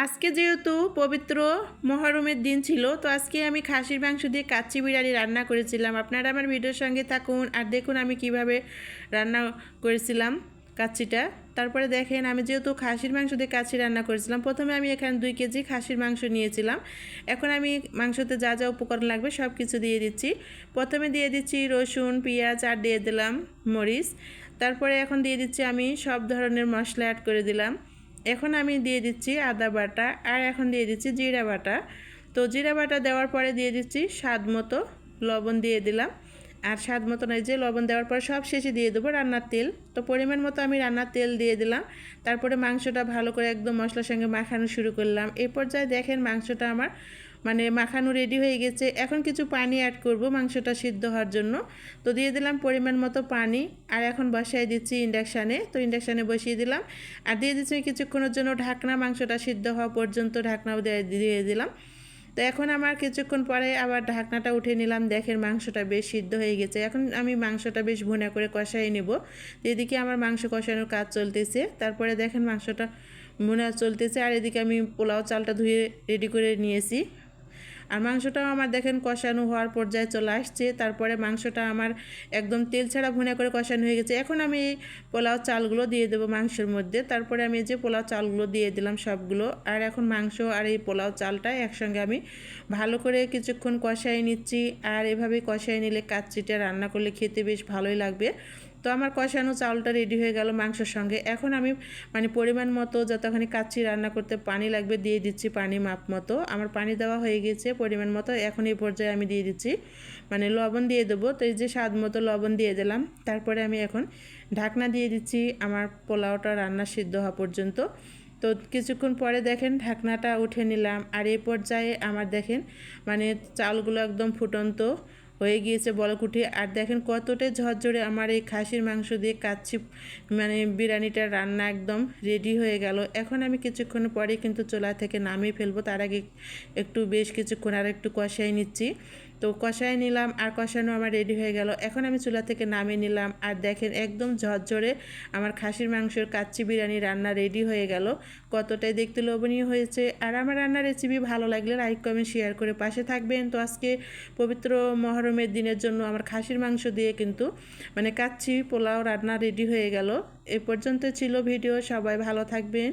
আজকে যেহেতু পবিত্র মহরমের দিন ছিল, তো আজকে আমি খাসির মাংস দিয়ে কাচ্চি বিরিয়ানি রান্না করেছিলাম। আপনারা আমার ভিডিওর সঙ্গে থাকুন আর দেখুন আমি কিভাবে রান্না করেছিলাম কাচ্চিটা। তারপরে দেখেন আমি যেহেতু খাসির মাংস দিয়ে কাচ্চি রান্না করেছিলাম, প্রথমে আমি এখানে 2 কেজি খাসির মাংস নিয়েছিলাম। এখন আমি মাংসতে যা যা উপকরণ লাগবে সব কিছু দিয়ে দিচ্ছি। প্রথমে দিয়ে দিচ্ছি রসুন, পেঁয়াজ আর দিয়ে দিলাম মরিচ। তারপরে এখন দিয়ে দিচ্ছি আমি সব ধরনের মশলা অ্যাড করে দিলাম। এখন আমি দিয়ে দিচ্ছি আদা বাটা আর এখন দিয়ে দিচ্ছি জিরা বাটা। তো জিরা বাটা দেওয়ার পরে দিয়ে দিচ্ছি স্বাদ মতো লবণ দিয়ে দিলাম। আর স্বাদ মতো নয় যে লবণ দেওয়ার পর সব শেষে দিয়ে দেবো রান্নার তেল। তো পরিমাণ মতো আমি রান্নার তেল দিয়ে দিলাম। তারপরে মাংসটা ভালো করে একদম মশলার সঙ্গে মাখানো শুরু করলাম। এই পর্যায়ে দেখেন মাংসটা আমার মাখানো রেডি হয়ে গেছে। এখন কিছু পানি অ্যাড করব মাংসটা সিদ্ধ হওয়ার জন্য। তো দিয়ে দিলাম পরিমাণ মতো পানি আর এখন বসাই দিচ্ছি ইন্ডাকশানে। তো ইন্ডাকশানে বসিয়ে দিলাম আর দিয়ে দিচ্ছি কিছুক্ষণের জন্য ঢাকনা, মাংসটা সিদ্ধ হওয়া পর্যন্ত ঢাকনাও দিয়ে দিলাম। তো এখন আমার কিছুক্ষণ পরে আবার ঢাকনাটা উঠে নিলাম। দেখেন মাংসটা বেশ সিদ্ধ হয়ে গেছে। এখন আমি মাংসটা বেশ ভুনা করে কষাই নেব। এদিকে আমার মাংস কষানোর কাজ চলতেছে। তারপরে দেখেন মাংসটা ভুনা চলতেছে আর এদিকে আমি পোলাও চালটা ধুয়ে রেডি করে নিয়েছি। আর মাংসটাও আমার দেখেন কষানো হওয়ার পর্যায়ে চলে আসছে। তারপরে মাংসটা আমার একদম তেল ছাড়া ভুনা করে কষানো হয়ে গেছে। এখন আমি এই পোলাও চালগুলো দিয়ে দেবো মাংসের মধ্যে। তারপরে আমি যে পোলাও চালগুলো দিয়ে দিলাম সবগুলো। আর এখন মাংস আর এই পোলাও চালটা একসঙ্গে আমি ভালো করে কিছুক্ষণ কষাই নিচ্ছি। আর এভাবে কষাই নিলে কাচ্চিটা রান্না করলে খেতে বেশ ভালোই লাগবে। তো আমার কষানো চাউলটা রেডি হয়ে গেল মাংসের সঙ্গে। এখন আমি পরিমাণ মতো যতখানি কাচ্চি রান্না করতে পানি লাগবে দিয়ে দিচ্ছি পানি মাপ মতো। আমার পানি দেওয়া হয়ে গেছে পরিমাণ মতো। এখন এই পর্যায়ে আমি দিয়ে দিচ্ছি লবণ দিয়ে দেবো। তো এই যে স্বাদ মতো লবণ দিয়ে দিলাম। তারপরে আমি এখন ঢাকনা দিয়ে দিচ্ছি আমার পোলাওটা রান্না সিদ্ধ হওয়া পর্যন্ত। তো কিছুক্ষণ পরে দেখেন ঢাকনাটা উঠে নিলাম আর এই পর্যায়ে আমার দেখেন চালগুলো একদম ফুটন্ত হয়ে গিয়েছে বলকুঠি। আর দেখেন কতটাই ঝরঝরে আমার এই খাসির মাংস দিয়ে কাচ্চি বিরিয়ানিটা রান্না একদম রেডি হয়ে গেল। এখন আমি কিছুক্ষণ পরে কিন্তু চুলা থেকে নামিয়ে ফেলবো। তার আগে একটু বেশ কিছুক্ষণ আর একটু কষাই নিচ্ছি। তো কষাই নিলাম আর কষানো আমার রেডি হয়ে গেল। এখন আমি চুলা থেকে নামিয়ে নিলাম আর দেখেন একদম ঝরঝরে আমার খাসির মাংসের কাচ্চি বিরিয়ানি রান্না রেডি হয়ে গেল। কতটাই দেখতে লোভনীয় হয়েছে। আর আমার রান্নার রেসিপি ভালো লাগলে লাইক কমেন্ট শেয়ার করে পাশে থাকবেন। তো আজকে পবিত্র মহরমের দিনের জন্য আমার খাসির মাংস দিয়ে কিন্তু কাচ্চি পোলাও রান্না রেডি হয়ে গেল। এ পর্যন্ত ছিল ভিডিও। সবাই ভালো থাকবেন।